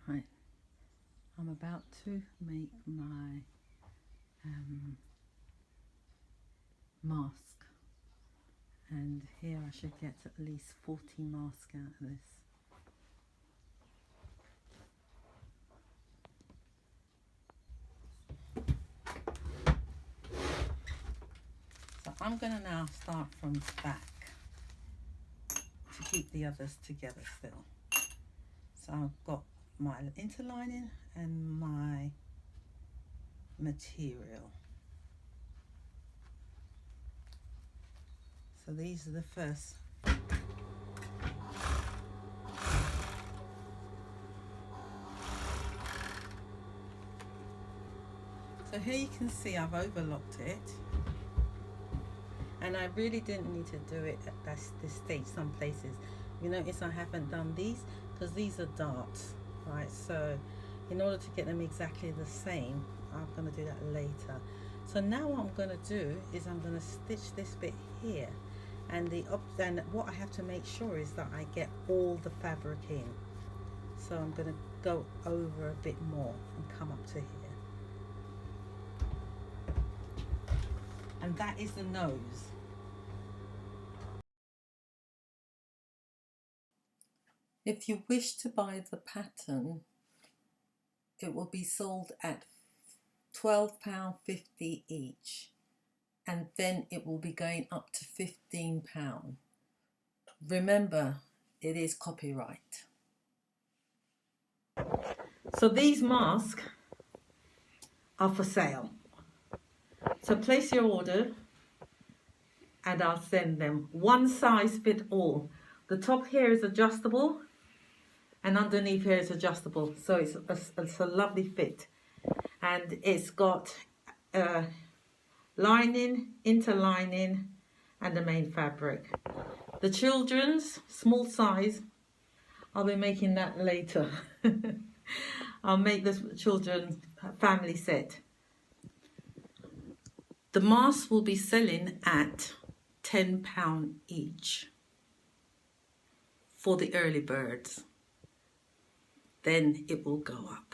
Right, I'm about to make my mask, and here I should get at least 40 masks out of this. So I'm going to now start from the back to keep the others together still. So I've got my interlining and my material. So these are the first. So here you can see I've overlocked it, and I really didn't need to do it at this stage. Some places, you notice I haven't done these because these are darts, right? So in order to get them exactly the same, I'm going to do that later. So now what I'm going to do is I'm going to stitch this bit here, and what I have to make sure is that I get all the fabric in. So I'm going to go over a bit more and come up to here. And that is the nose. If you wish to buy the pattern, it will be sold at £12.50 each, and then it will be going up to £15. Remember, it is copyright. So these masks are for sale. So place your order and I'll send them. One size fit all. The top here is adjustable and underneath here is adjustable. So it's a lovely fit. And it's got lining, interlining and the main fabric. The children's small size, I'll be making that later. I'll make this children's family set. The masks will be selling at £10 each for the early birds. Then it will go up.